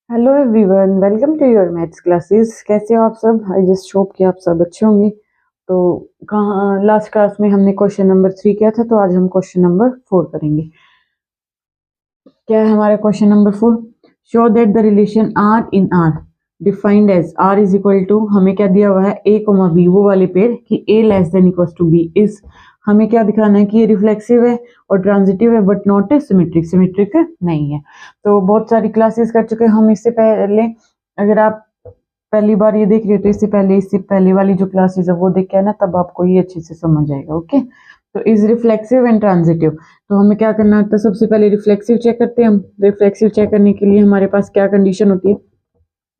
Hello everyone, welcome to your maths classes. कैसे हो आप सब? आई जस्ट होप कि आप सब अच्छे होंगे। तो कहाँ लास्ट क्लास में हमने क्वेश्चन नंबर 3 किया था, तो आज हम क्वेश्चन नंबर 4 करेंगे। क्या है हमारा question number 4? Show that the relation R in R defined as R is equal to, हमें क्या दिया हुआ है, ए कोमा बी, वो वाले पेड़ कि A less than equal to B is, हमें क्या दिखाना है कि ये रिफ्लेक्सिव है और ट्रांजिटिव है बट नॉट सिमेट्रिक, सिमेट्रिक नहीं है। तो बहुत सारी क्लासेस कर चुके हैं हम इससे पहले। अगर आप पहली बार ये देख रहे हो तो इससे पहले वाली जो क्लासेस है वो देख के आना, तब आपको ये अच्छे से समझ आएगा। ओके, तो इज रिफ्लेक्सिव एंड ट्रांजिटिव। तो हमें क्या करना होता है, सबसे पहले रिफ्लेक्सिव चेक करते हैं हम। रिफ्लेक्सिव चेक करने के लिए हमारे पास क्या कंडीशन होती है,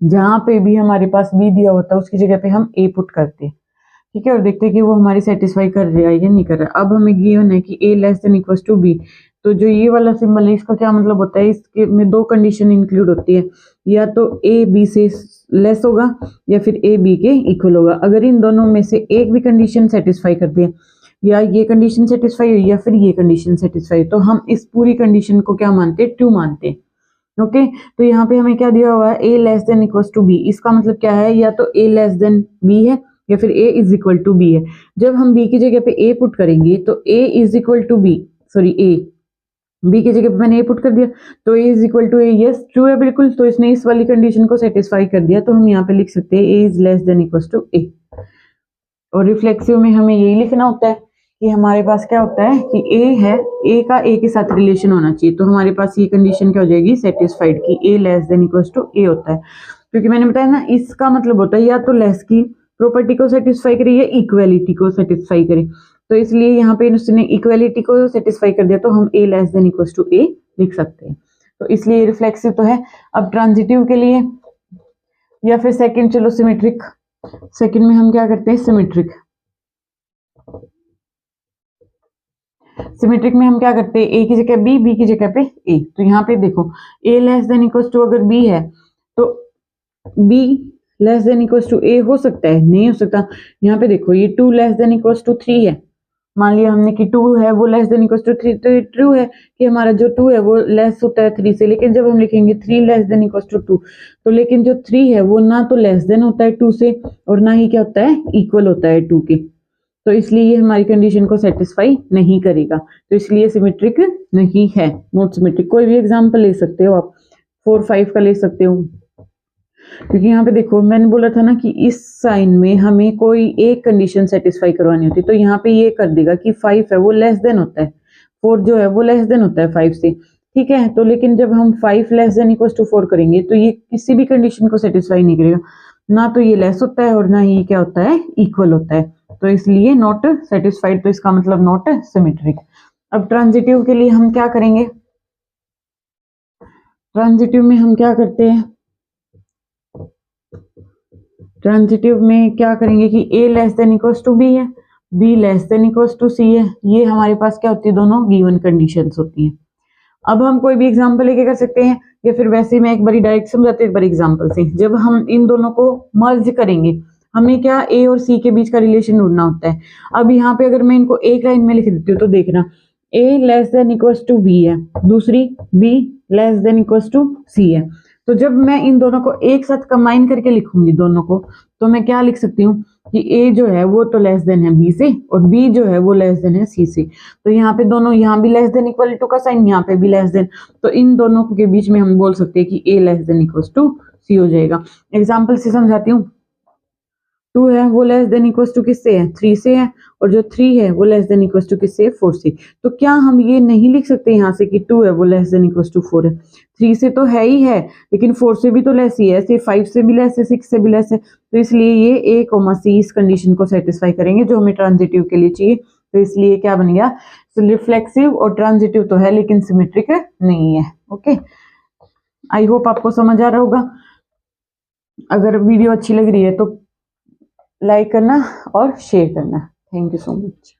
जहां पे भी हमारे पास बी दिया होता है उसकी जगह पे हम ए पुट करते हैं, ठीक है, और देखते हैं कि वो हमारी सेटिस्फाई कर रहा है या नहीं कर रहा है। अब हमें गिवन है कि A less than equal to B, तो जो ये वाला सिंबल है इसका क्या मतलब होता है, इसके में दो कंडीशन इंक्लूड होती है, या तो ए बी से लेस होगा या फिर ए बी के इक्वल होगा। अगर इन दोनों में से एक भी कंडीशन सेटिस्फाई करती है, या ये कंडीशन सेटिस्फाई हुई या फिर ये कंडीशन सेटिस्फाई, तो हम इस पूरी कंडीशन को क्या मानते हैं, ट्रू मानते हैं। ओके, तो यहाँ पे हमें क्या दिया हुआ है, A less than equal to B. इसका मतलब क्या है, या तो ए लेस देन बी है या फिर ए इज इक्वल टू बी है। जब हम बी की जगह पे ए पुट करेंगे तो A is equal to B, sorry A, B की जगह पे मैंने ए पुट कर दिया तो A is equal to A, yes true है बिल्कुल। तो इसने इस वाली कंडीशन को सेटिस्फाई कर दिया, तो हम यहाँ पे लिख सकते हैं A is less than equal to A. और रिफ्लेक्सिव में हमें यही लिखना होता है कि हमारे पास क्या होता है कि ए है, ए का ए के साथ रिलेशन होना चाहिए, तो हमारे पास ये कंडीशन क्या हो जाएगी, सेटिस्फाइड, कि A less than equal to ए होता है। क्योंकि मैंने बताया ना, इसका मतलब होता है या तो लेस की प्रॉपर्टी को सेटिस्फाई करे या इक्वेलिटी को सेटिस्फाई करे, तो इसलिए यहाँ पे उसने इक्वेलिटी को सेटिस्फाई कर दिया, तो हम ए लेस देन इक्वल टू ए लिख सकते हैं। तो इसलिए रिफ्लेक्सिव तो है। अब ट्रांजिटिव के लिए या फिर सेकंड, चलो सिमेट्रिक, सेकंड में हम क्या करते हैं, सिमेट्रिक। सिमेट्रिक में हम क्या करते हैं, ए की जगह बी, बी की जगह पे ए। तो यहाँ पे देखो, A less than equal to अगर बी है तो B less than equal to A हो सकता है, नहीं हो सकता। यहाँ पे देखो, ये 2 लेस देन इक्वल टू 3 है। मान लिया हमने कि 2 है वो लेस देन इक्वल टू 3, तो ये ट्रू है कि हमारा जो 2 है वो लेस होता है 3 से। लेकिन जब हम लिखेंगे 3 लेस देन इक्वल टू 2, तो लेकिन जो 3 है वो ना तो लेस देन होता है 2 से और ना ही क्या होता है, इक्वल होता है 2 के। तो इसलिए ये हमारी कंडीशन को सेटिस्फाई नहीं करेगा, तो इसलिए सिमेट्रिक नहीं है, नॉट सिमेट्रिक। कोई भी एग्जांपल ले सकते हो आप, 4 5 का ले सकते हो। क्योंकि यहाँ पे देखो, मैंने बोला था ना कि इस साइन में हमें कोई एक कंडीशन सेटिस्फाई करवानी होती, तो यहाँ पे ये कर देगा कि 5 है वो लेस देन होता है, 4 जो है वो लेस देन होता है 5 से, ठीक है। तो लेकिन जब हम 5 लेस देन इक्वल टू 4 करेंगे तो ये किसी भी कंडीशन को सेटिस्फाई नहीं करेगा, ना तो ये लेस होता है और ना ही क्या होता है, इक्वल होता है, तो इसलिए नॉट सेटिस्फाइड, तो इसका मतलब नॉट सिमेट्रिक। अब ट्रांजिटिव के लिए हम क्या करेंगे, ट्रांजिटिव में हम क्या करते हैं, ट्रांजिटिव में क्या करेंगे कि A less than equal to B है, B less than equal to C है, ये हमारे पास क्या होती है, दोनों गिवन कंडीशंस होती हैं। अब हम कोई भी एग्जांपल लेके कर सकते हैं, या फिर वैसे ही मैं एक बारी डायरेक्ट समझाती हूँ, एक बार एग्जांपल से। जब हम इन दोनों को मर्ज करेंगे, हमें क्या ए और सी के बीच का रिलेशन ढूंढना होता है। अब यहाँ पे अगर मैं इनको एक लाइन में लिख देती हूँ तो देखना, A less than equal to B है, दूसरी B less than equal to C है। तो जब मैं इन दोनों को एक साथ कंबाइन करके लिखूंगी दोनों को, तो मैं क्या लिख सकती हूँ कि ए जो है वो तो लेस देन है बी से और बी जो है वो लेस देन है सी से। तो यहाँ पे दोनों, यहाँ भी लेस देन इक्वल टू का साइन, यहाँ पे भी लेस देन, तो इन दोनों के बीच में हम बोल सकते हैं कि A less than equal to सी हो जाएगा। एग्जाम्पल से समझाती हूँ। 2 है वो लेस देन इक्वल टू किससे है, 3 से है, और जो 3 है वो लेस देन इक्वल टू किससे है, 4 से। तो क्या हम ये नहीं लिख सकते यहाँ से कि 2 है वो लेस देन इक्वल टू 4 है, 3 से तो है ही है लेकिन 4 से भी तो लेस ही है, सिर्फ 5 से भी लेस है, 6 से भी लेस है, तो इसलिए ये ए कोमा सी इस कंडीशन को सेटिस्फाई करेंगे जो हमें ट्रांजिटिव के लिए चाहिए। तो इसलिए क्या बन गया, रिफ्लेक्सिव और ट्रांजिटिव तो है लेकिन सिमेट्रिक नहीं है। ओके, आई होप आपको समझ आ रहा होगा। अगर वीडियो अच्छी लग रही है तो लाइक करना और शेयर करना। Thank you so much.